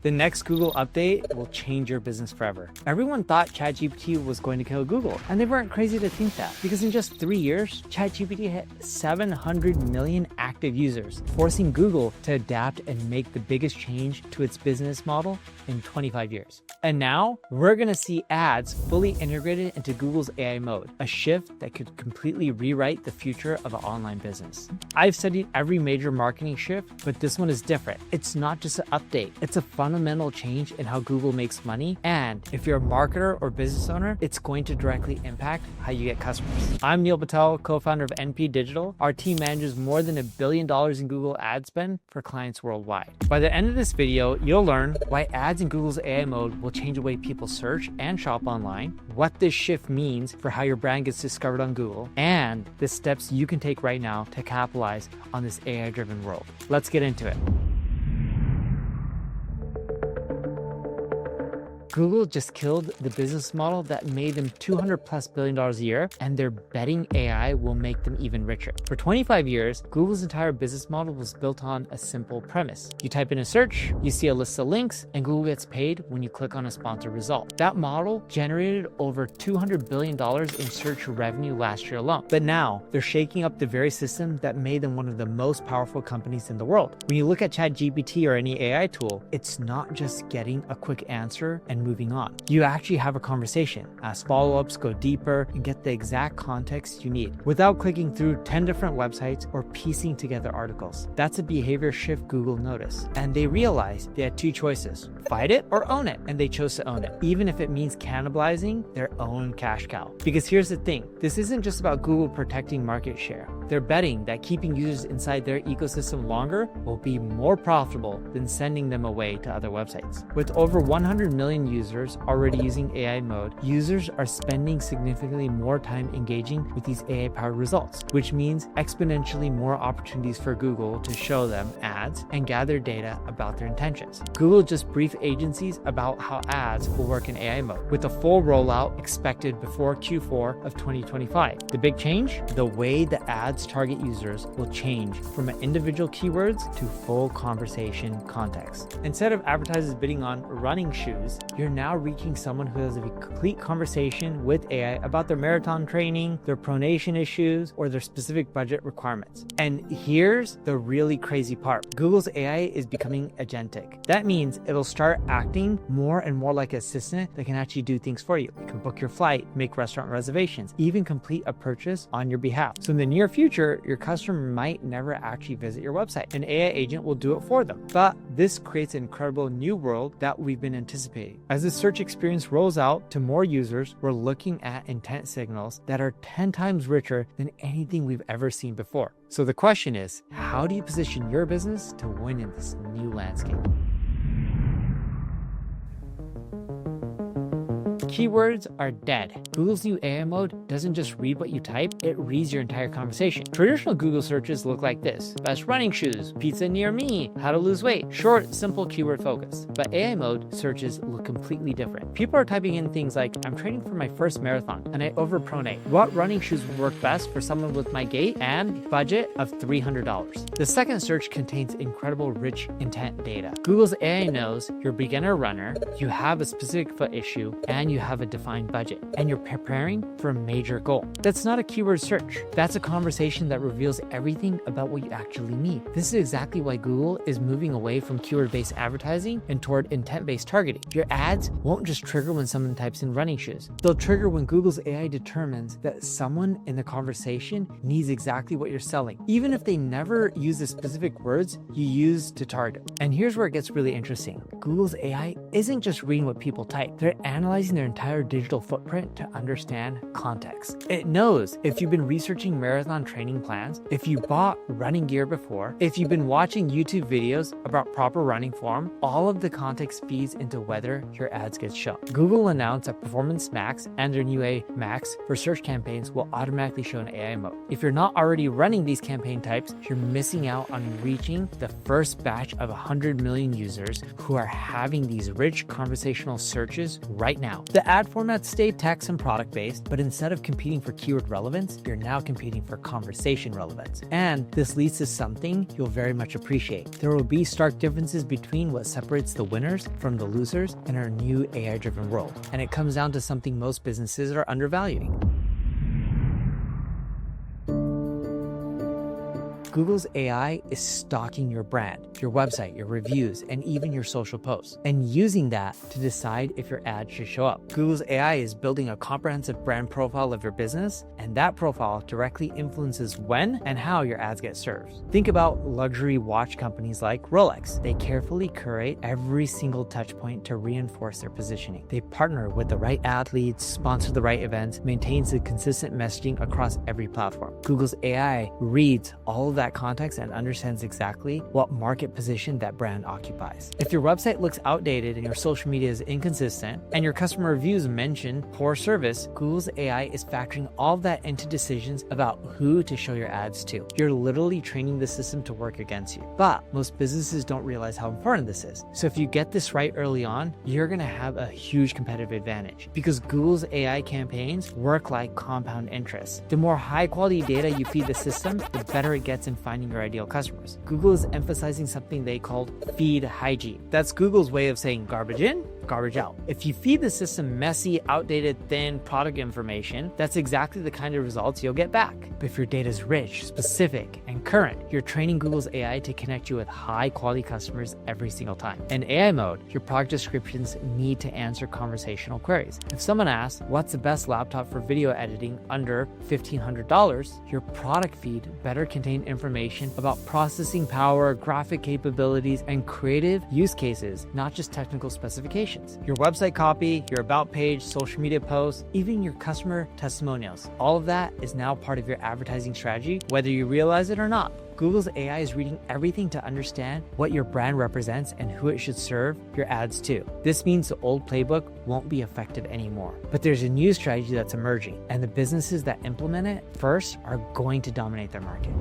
The next Google update will change your business forever. Everyone thought ChatGPT was going to kill Google, and they weren't crazy to think that, because in just 3 years, ChatGPT hit 700 million active users, forcing Google to adapt and make the biggest change to its business model in 25 years. And now, we're gonna see ads fully integrated into Google's AI mode, a shift that could completely rewrite the future of an online business. I've studied every major marketing shift, but this one is different. It's not just an update, it's a fundamental change in how Google makes money, and if you're a marketer or business owner, it's going to directly impact how you get customers. I'm Neil Patel, co-founder of NP Digital. Our team manages more than $1 billion in Google ad spend for clients worldwide. By the end of this video, you'll learn why ads in Google's AI mode will change the way people search and shop online, what this shift means for how your brand gets discovered on Google, and the steps you can take right now to capitalize on this AI-driven world. Let's get into it. Google just killed the business model that made them $200+ billion a year, and they're betting AI will make them even richer. For 25 years, Google's entire business model was built on a simple premise. You type in a search, you see a list of links, and Google gets paid when you click on a sponsored result. That model generated over $200 billion in search revenue last year alone. But now, they're shaking up the very system that made them one of the most powerful companies in the world. When you look at ChatGPT or any AI tool, it's not just getting a quick answer and moving on. You actually have a conversation, ask follow-ups, go deeper, and get the exact context you need without clicking through 10 different websites or piecing together articles. That's a behavior shift Google noticed. And they realized they had two choices: fight it or own it. And they chose to own it, even if it means cannibalizing their own cash cow. Because here's the thing, this isn't just about Google protecting market share. They're betting that keeping users inside their ecosystem longer will be more profitable than sending them away to other websites. With over 100 million users already using AI mode, users are spending significantly more time engaging with these AI-powered results, which means exponentially more opportunities for Google to show them ads and gather data about their intentions. Google just briefed agencies about how ads will work in AI mode, with a full rollout expected before Q4 of 2025. The big change? The way the ads target users will change from individual keywords to full conversation context. Instead of advertisers bidding on running shoes, you're now reaching someone who has a complete conversation with AI about their marathon training, their pronation issues, or their specific budget requirements. And here's the really crazy part. Google's AI is becoming agentic. That means it'll start acting more and more like an assistant that can actually do things for you. It can book your flight, make restaurant reservations, even complete a purchase on your behalf. So in the near future, your customer might never actually visit your website. An AI agent will do it for them. But this creates an incredible new world that we've been anticipating. As the search experience rolls out to more users, we're looking at intent signals that are 10 times richer than anything we've ever seen before. So the question is, how do you position your business to win in this new landscape? Keywords are dead. Google's new AI mode doesn't just read what you type, it reads your entire conversation. Traditional Google searches look like this: best running shoes, pizza near me, how to lose weight. Short, simple keyword focus. But AI mode searches look completely different. People are typing in things like, I'm training for my first marathon and I overpronate. What running shoes would work best for someone with my gait and budget of $300? The second search contains incredible rich intent data. Google's AI knows you're a beginner runner, you have a specific foot issue, and you have a defined budget, and you're preparing for a major goal. That's not a keyword search. That's a conversation that reveals everything about what you actually need. This is exactly why Google is moving away from keyword-based advertising and toward intent-based targeting. Your ads won't just trigger when someone types in running shoes. They'll trigger when Google's AI determines that someone in the conversation needs exactly what you're selling, even if they never use the specific words you use to target. And here's where it gets really interesting. Google's AI isn't just reading what people type. They're analyzing their entire digital footprint to understand context. It knows if you've been researching marathon training plans, if you bought running gear before, if you've been watching YouTube videos about proper running form. All of the context feeds into whether your ads get shown. Google announced that Performance Max and their new AI Max for search campaigns will automatically show in AI mode. If you're not already running these campaign types, you're missing out on reaching the first batch of 100 million users who are having these rich conversational searches right now. The The ad formats stay text and product-based, but instead of competing for keyword relevance, you're now competing for conversation relevance. And this leads to something you'll very much appreciate. There will be stark differences between what separates the winners from the losers in our new AI-driven world. And it comes down to something most businesses are undervaluing. Google's AI is stalking your brand, your website, your reviews, and even your social posts, and using that to decide if your ad should show up. Google's AI is building a comprehensive brand profile of your business, and that profile directly influences when and how your ads get served. Think about luxury watch companies like Rolex. They carefully curate every single touch point to reinforce their positioning. They partner with the right athletes, sponsor the right events, maintains the consistent messaging across every platform. Google's AI reads all of that context and understands exactly what market position that brand occupies. If your website looks outdated and your social media is inconsistent and your customer reviews mention poor service, Google's AI is factoring all of that into decisions about who to show your ads to. You're literally training the system to work against you. But most businesses don't realize how important this is. So if you get this right early on, you're going to have a huge competitive advantage because Google's AI campaigns work like compound interest. The more high quality data you feed the system, the better it gets in finding your ideal customers. Google is emphasizing something they called feed hygiene. That's Google's way of saying garbage in, garbage out. If you feed the system messy, outdated, thin product information, that's exactly the kind of results you'll get back. But if your data is rich, specific, and current, you're training Google's AI to connect you with high quality customers every single time. In AI mode, your product descriptions need to answer conversational queries. If someone asks, what's the best laptop for video editing under $1,500, your product feed better contain information about processing power, graphic capabilities, and creative use cases, not just technical specifications. Your website copy, your about page, social media posts, even your customer testimonials. All of that is now part of your advertising strategy, whether you realize it or not. Google's AI is reading everything to understand what your brand represents and who it should serve your ads to. This means the old playbook won't be effective anymore. But there's a new strategy that's emerging, and the businesses that implement it first are going to dominate their market.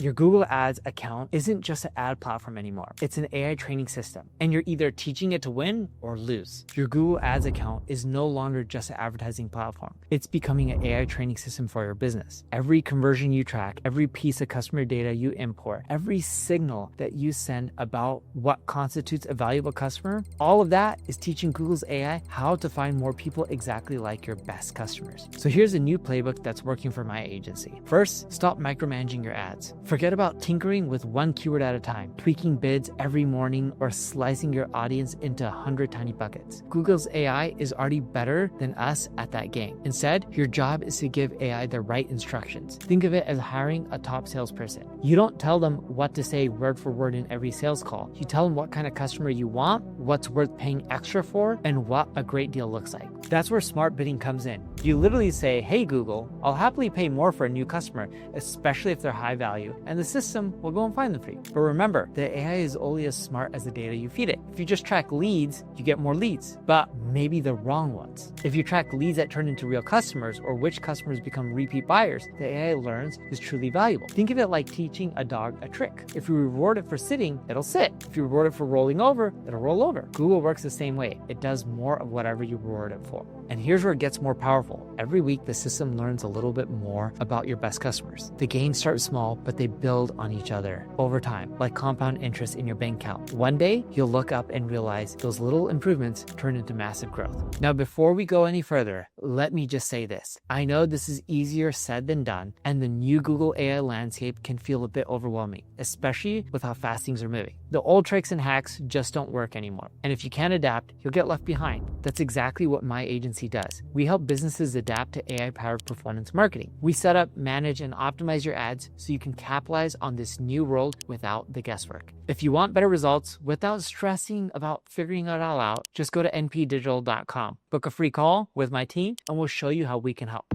Your Google Ads account isn't just an ad platform anymore. It's an AI training system, and you're either teaching it to win or lose. Your Google Ads account is no longer just an advertising platform. It's becoming an AI training system for your business. Every conversion you track, every piece of customer data you import, every signal that you send about what constitutes a valuable customer, all of that is teaching Google's AI how to find more people exactly like your best customers. So here's a new playbook that's working for my agency. First, stop micromanaging your ads. Forget about tinkering with one keyword at a time, tweaking bids every morning, or slicing your audience into 100 tiny buckets. Google's AI is already better than us at that game. Instead, your job is to give AI the right instructions. Think of it as hiring a top salesperson. You don't tell them what to say word for word in every sales call. You tell them what kind of customer you want, what's worth paying extra for, and what a great deal looks like. That's where smart bidding comes in. You literally say, hey Google, I'll happily pay more for a new customer, especially if they're high value, and the system will go and find them for you. But remember, the AI is only as smart as the data you feed it. If you just track leads, you get more leads, but maybe the wrong ones. If you track leads that turn into real customers or which customers become repeat buyers, the AI learns is truly valuable. Think of it like teaching a dog a trick. If you reward it for sitting, it'll sit. If you reward it for rolling over, it'll roll over. Google works the same way. It does more of whatever you reward it for. And here's where it gets more powerful. Every week, the system learns a little bit more about your best customers. The gains start small, but they build on each other over time, like compound interest in your bank account. One day, you'll look up and realize those little improvements turn into massive growth. Now, before we go any further, let me just say this. I know this is easier said than done, and the new Google AI landscape can feel a bit overwhelming, especially with how fast things are moving. The old tricks and hacks just don't work anymore. And if you can't adapt, you'll get left behind. That's exactly what my agency does. We help businesses adapt to AI-powered performance marketing. We set up, manage, and optimize your ads so you can capitalize on this new world without the guesswork. If you want better results without stressing about figuring it all out, just go to npdigital.com, book a free call with my team, and we'll show you how we can help.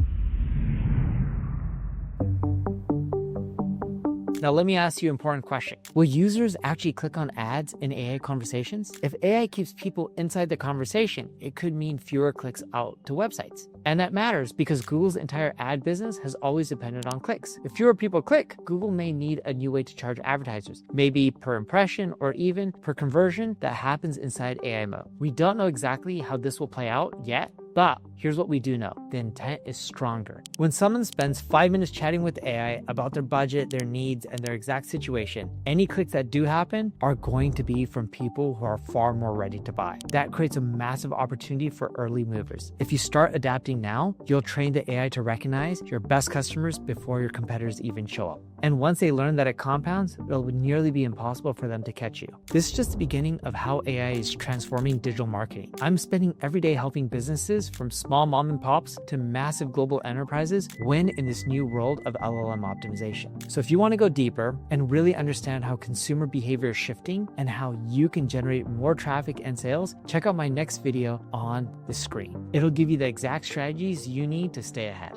Now, let me ask you an important question. Will users actually click on ads in AI conversations? If AI keeps people inside the conversation, it could mean fewer clicks out to websites. And that matters because Google's entire ad business has always depended on clicks. If fewer people click, Google may need a new way to charge advertisers, maybe per impression or even per conversion that happens inside AI mode. We don't know exactly how this will play out yet, but here's what we do know. The intent is stronger. When someone spends 5 minutes chatting with AI about their budget, their needs, and their exact situation, any clicks that do happen are going to be from people who are far more ready to buy. That creates a massive opportunity for early movers. If you start adapting now, you'll train the AI to recognize your best customers before your competitors even show up. And once they learn that it compounds, it'll nearly be impossible for them to catch you. This is just the beginning of how AI is transforming digital marketing. I'm spending every day helping businesses from small mom and pops to massive global enterprises win in this new world of LLM optimization. So if you want to go deeper and really understand how consumer behavior is shifting and how you can generate more traffic and sales, check out my next video on the screen. It'll give you the exact strategies you need to stay ahead.